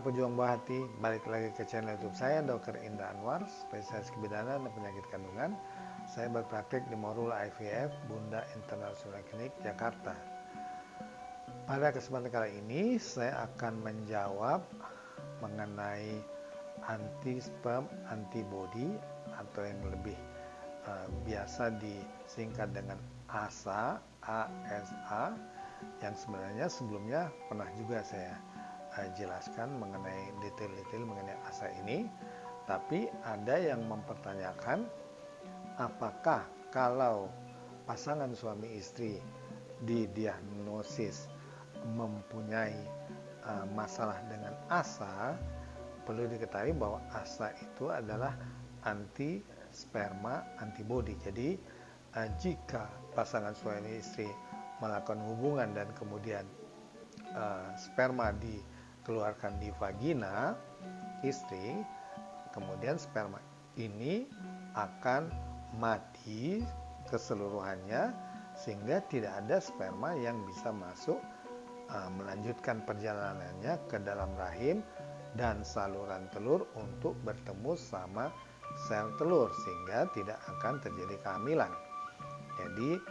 para pejuang buah hati, balik lagi ke channel YouTube saya, Dr. Indra Anwar, spesialis kebidanan dan penyakit kandungan. Saya berpraktik di Morula IVF, Bunda International Clinic, Jakarta. Pada kesempatan kali ini, saya akan menjawab mengenai anti-sperm antibody atau yang lebih biasa disingkat dengan ASA, ASA, yang sebenarnya sebelumnya pernah juga saya jelaskan mengenai detail-detail mengenai ASA ini, tapi ada yang mempertanyakan apakah kalau pasangan suami istri didiagnosis mempunyai masalah dengan ASA, perlu diketahui bahwa ASA itu adalah anti sperma antibody. Jadi jika pasangan suami istri melakukan hubungan dan kemudian sperma dikeluarkan di vagina istri, kemudian sperma ini akan mati keseluruhannya sehingga tidak ada sperma yang bisa masuk melanjutkan perjalanannya ke dalam rahim dan saluran telur untuk bertemu sama sel telur sehingga tidak akan terjadi kehamilan. Jadi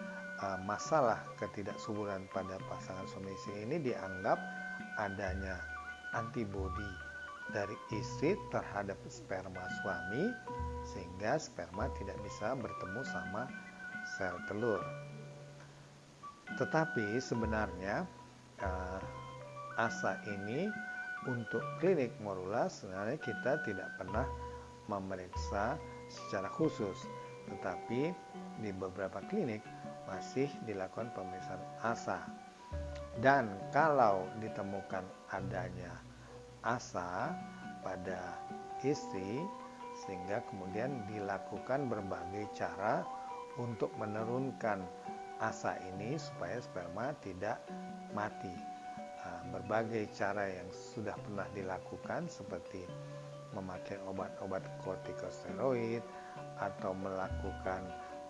masalah ketidaksuburan pada pasangan suami istri ini dianggap adanya antibodi dari istri terhadap sperma suami sehingga sperma tidak bisa bertemu sama sel telur. Tetapi sebenarnya ASA ini untuk klinik Morula sebenarnya kita tidak pernah memeriksa secara khusus, tetapi di beberapa klinik masih dilakukan pemeriksaan ASA. Dan kalau ditemukan adanya ASA pada istri, sehingga kemudian dilakukan berbagai cara untuk menurunkan ASA ini supaya sperma tidak mati. Berbagai cara yang sudah pernah dilakukan seperti memakai obat-obat kortikosteroid atau melakukan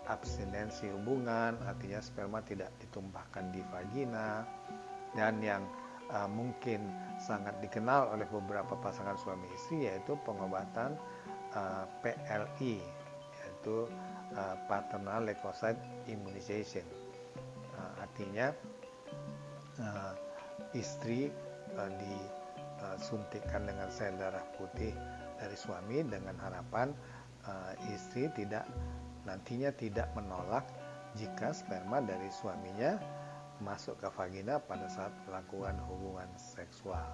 abstinensi hubungan, artinya sperma tidak ditumpahkan di vagina, dan yang mungkin sangat dikenal oleh beberapa pasangan suami istri yaitu pengobatan PLI, yaitu Paternal Leukocyte Immunization. Artinya istri disuntikkan dengan sel darah putih dari suami dengan harapan istri nantinya tidak menolak jika sperma dari suaminya masuk ke vagina pada saat melakukan hubungan seksual.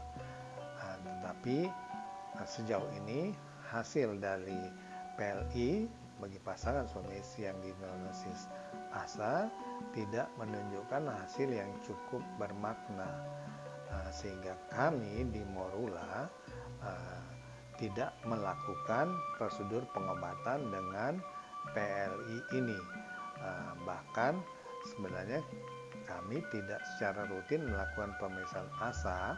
Tetapi sejauh ini hasil dari PLI bagi pasangan suami istri yang didiagnosis ASA tidak menunjukkan hasil yang cukup bermakna, sehingga kami di Morula tidak melakukan prosedur pengobatan dengan PLI ini. Bahkan sebenarnya kami tidak secara rutin melakukan pemeriksaan ASA,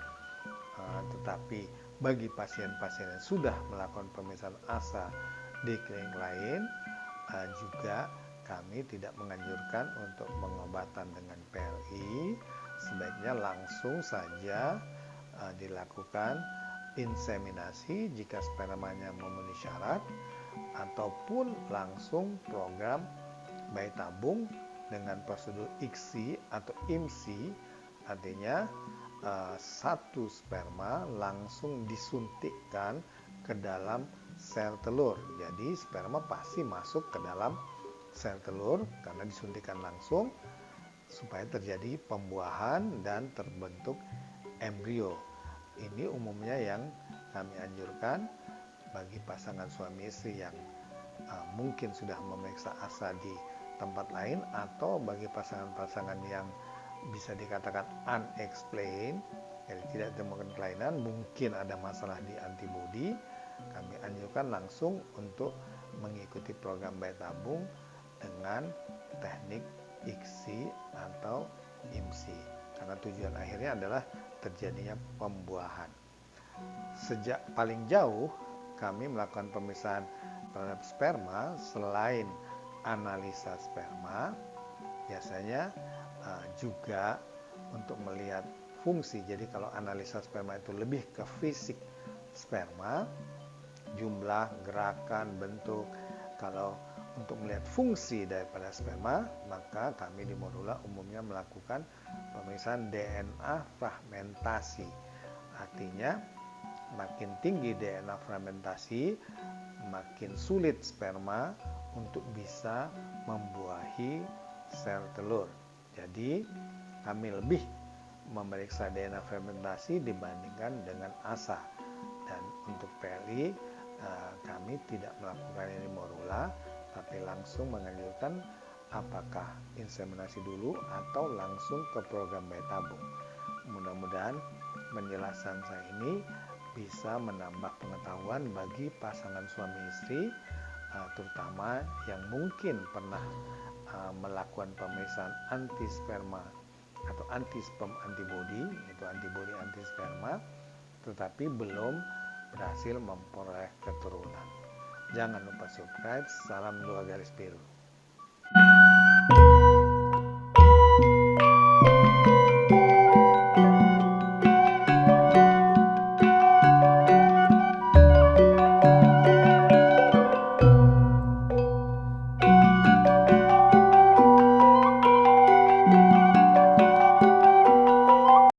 tetapi bagi pasien-pasien yang sudah melakukan pemeriksaan ASA di klinik lain juga kami tidak menganjurkan untuk pengobatan dengan PLI. Sebaiknya langsung saja dilakukan inseminasi jika spermanya memenuhi syarat, ataupun langsung program bayi tabung dengan prosedur ICSI atau IMSI, artinya satu sperma langsung disuntikkan ke dalam sel telur. Jadi sperma pasti masuk ke dalam sel telur karena disuntikkan langsung supaya terjadi pembuahan dan terbentuk embrio. Ini umumnya yang kami anjurkan bagi pasangan suami istri yang mungkin sudah memeriksa ASA di tempat lain, atau bagi pasangan-pasangan yang bisa dikatakan unexplained, jadi tidak ditemukan kelainan, mungkin ada masalah di antibodi, kami anjurkan langsung untuk mengikuti program bayi tabung dengan teknik ICSI atau IMSI, karena tujuan akhirnya adalah terjadinya pembuahan. Sejak paling jauh kami melakukan pemeriksaan terhadap sperma selain analisa sperma, biasanya juga untuk melihat fungsi. Jadi kalau analisa sperma itu lebih ke fisik sperma, jumlah, gerakan, bentuk. Kalau untuk melihat fungsi daripada sperma, maka kami di Morula umumnya melakukan pemeriksaan DNA fragmentasi. Artinya, makin tinggi DNA fragmentasi, makin sulit sperma untuk bisa membuahi sel telur. Jadi, kami lebih memeriksa DNA fragmentasi dibandingkan dengan ASA. Dan untuk PLI, kami tidak melakukan ini Morula, tapi langsung menganjurkan apakah inseminasi dulu atau langsung ke program bayi tabung. Mudah-mudahan penjelasan saya ini bisa menambah pengetahuan bagi pasangan suami istri, terutama yang mungkin pernah melakukan pemeriksaan anti sperma atau anti sperm antibody, yaitu antibody anti sperma, tetapi belum berhasil memperoleh keturunan. Jangan lupa subscribe. Salam 2 garis biru.